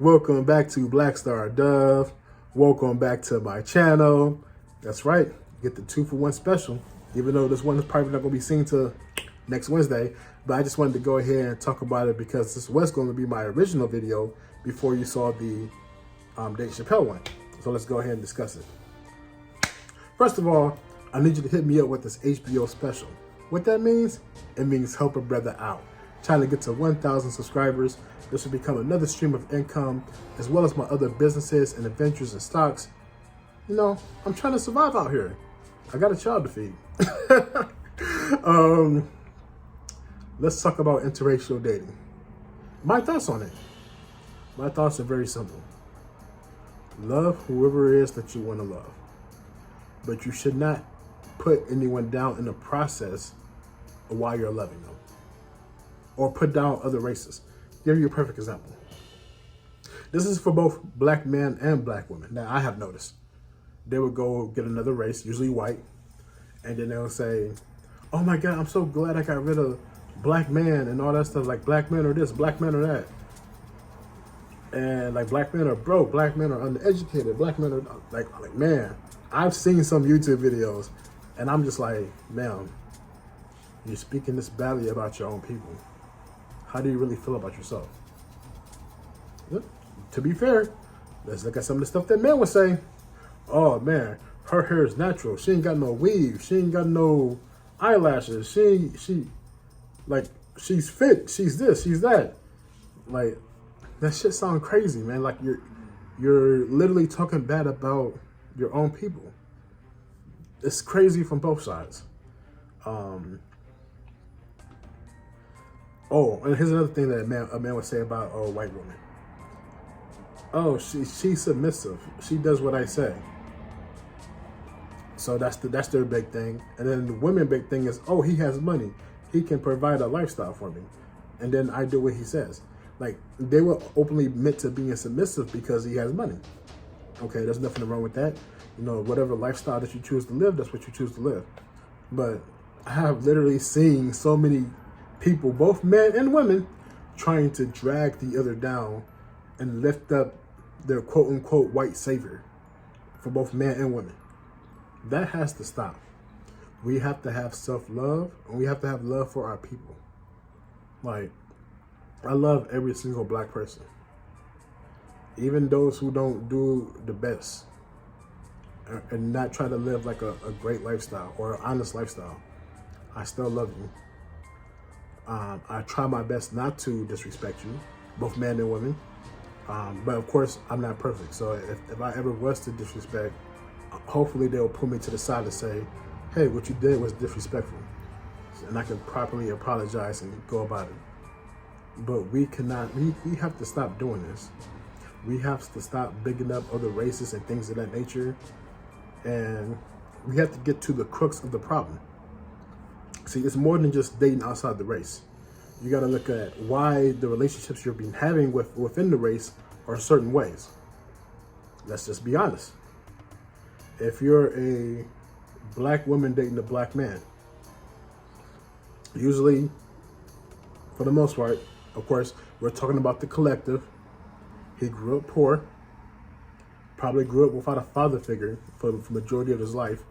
Welcome back to Black Star Dove. Welcome back to my channel. That's right, get the 2-for-1 special, even though this one is probably not going to be seen till next Wednesday. But I just wanted to go ahead and talk about it because this was going to be my original video before you saw the Dave Chappelle one. So let's go ahead and discuss it. First of all, I need you to hit me up with this HBO special. What that means? It means help a brother out. Trying to get to 1,000 subscribers. This will become another stream of income, as well as my other businesses and adventures and stocks. You know, I'm trying to survive out here. I got a child to feed. Let's talk about interracial dating. My thoughts on it. My thoughts are very simple. Love whoever it is that you want to love. But you should not put anyone down in the process of why you're loving them. Or put down other races. Give you a perfect example. This is for both black men and black women. Now, I have noticed. They would go get another race, usually white, and then they'll say, oh my God, I'm so glad I got rid of black man and all that stuff, like black men are this, black men are that. And like black men are broke, black men are undereducated, black men are like man, I've seen some YouTube videos and I'm just like, man, you're speaking this badly about your own people. How do you really feel about yourself? To be fair, let's look at some of the stuff that men would say. Oh man, her hair is natural. She ain't got no weave. She ain't got no eyelashes. She's fit. She's this, she's that. Like, that shit sound crazy, man. Like you're literally talking bad about your own people. It's crazy from both sides. Oh, and here's another thing that a man would say about a white woman. Oh, she's submissive. She does what I say. So that's their big thing. And then the women big thing is, oh, he has money. He can provide a lifestyle for me. And then I do what he says. Like, they were openly meant to being submissive because he has money. Okay, there's nothing wrong with that. You know, whatever lifestyle that you choose to live, that's what you choose to live. But I have literally seen so many people, both men and women, trying to drag the other down and lift up their quote-unquote white savior for both men and women. That has to stop. We have to have self-love, and we have to have love for our people. Like, I love every single black person. Even those who don't do the best and not try to live like a great lifestyle or an honest lifestyle. I still love you. I try my best not to disrespect you, both men and women. But of course, I'm not perfect. So if I ever was to disrespect, hopefully they'll pull me to the side and say, hey, what you did was disrespectful. And I can properly apologize and go about it. But we have to stop doing this. We have to stop bigging up other races and things of that nature. And we have to get to the crux of the problem. See, it's more than just dating outside the race. You got to look at why the relationships you're having within the race are certain ways. Let's just be honest. If you're a black woman dating a black man, usually, for the most part, of course, we're talking about the collective. He grew up poor, probably grew up without a father figure for the majority of his life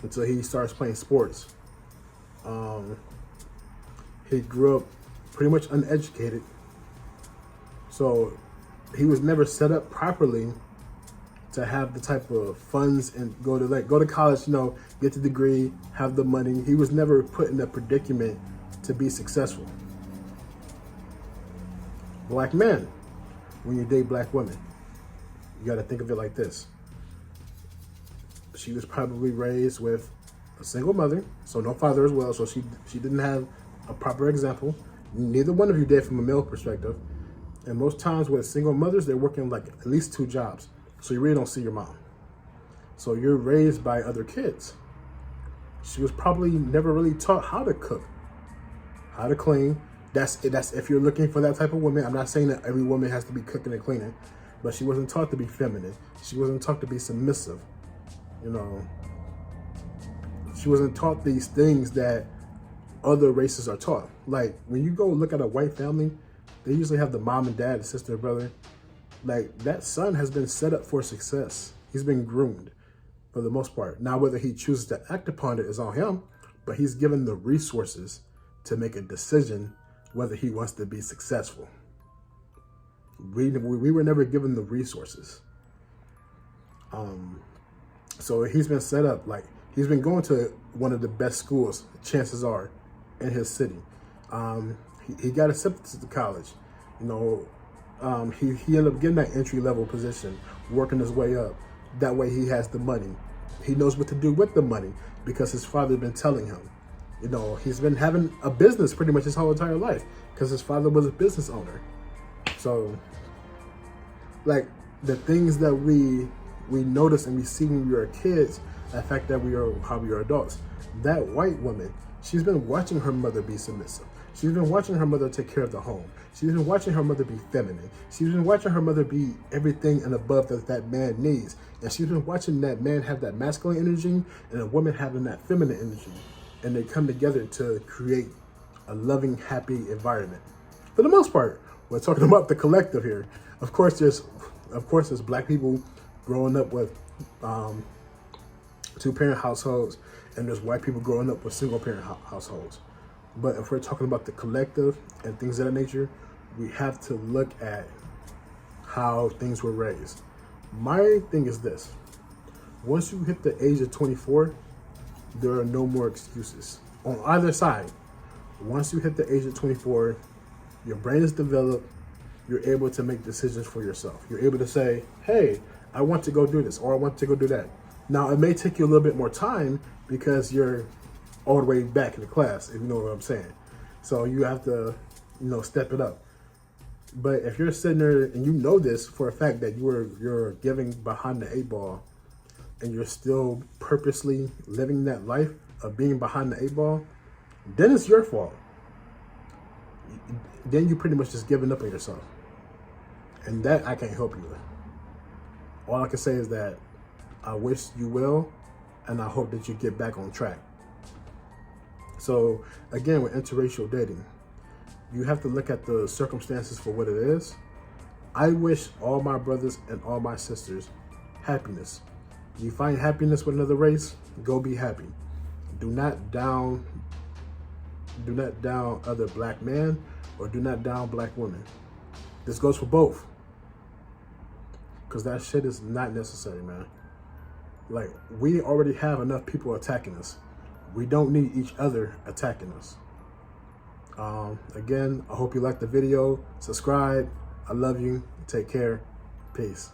until he starts playing sports. He grew up pretty much uneducated. So he was never set up properly to have the type of funds and go to college, you know, get the degree, have the money. He was never put in a predicament to be successful. Black men, when you date black women, you got to think of it like this. She was probably raised with a single mother, so no father as well, so she didn't have a proper example. Neither one of you did from a male perspective. And most times with single mothers, they're working like at least 2 jobs. So you really don't see your mom. So you're raised by other kids. She was probably never really taught how to cook, how to clean. That's if you're looking for that type of woman. I'm not saying that every woman has to be cooking and cleaning, but she wasn't taught to be feminine. She wasn't taught to be submissive. You know, she wasn't taught these things that other races are taught. Like when you go look at a white family, they usually have the mom and dad, the sister and brother. Like, that son has been set up for success. He's been groomed for the most part. Now, whether he chooses to act upon it is on him, but he's given the resources to make a decision whether he wants to be successful. We were never given the resources. So he's been set up, like, he's been going to one of the best schools, chances are, in his city. He got accepted to college. You know, he ended up getting that entry-level position, working his way up. That way he has the money. He knows what to do with the money because his father's been telling him. You know, he's been having a business pretty much his whole entire life because his father was a business owner. So, like, the things that we notice and we see when we were kids, the fact that we are how we are adults. That white woman, she's been watching her mother be submissive. She's been watching her mother take care of the home. She's been watching her mother be feminine. She's been watching her mother be everything and above that man needs. And she's been watching that man have that masculine energy and a woman having that feminine energy. And they come together to create a loving, happy environment. For the most part, we're talking about the collective here. Of course, there's black people growing up with two-parent households, and there's white people growing up with single-parent households. But if we're talking about the collective and things of that nature, we have to look at how things were raised. My thing is this: once you hit the age of 24, there are no more excuses on either side. Once you hit the age of 24, your brain is developed. You're able to make decisions for yourself. You're able to say, hey, I want to go do this, or I want to go do that. Now, it may take you a little bit more time because you're all the way back in the class, if you know what I'm saying. So you have to, step it up. But if you're sitting there and you know this for a fact that you're giving behind the 8-ball, and you're still purposely living that life of being behind the 8-ball, then it's your fault. Then you pretty much just giving up on yourself. And that I can't help you with. All I can say is that I wish you well, and I hope that you get back on track. So again, with interracial dating, you have to look at the circumstances for what it is. I wish all my brothers and all my sisters happiness. You find happiness with another race, go be happy. Do not down other black men, or do not down black women. This goes for both. Because that shit is not necessary, man. Like, we already have enough people attacking us. We don't need each other attacking us. Again, I hope you liked the video. Subscribe. I love you. Take care. Peace.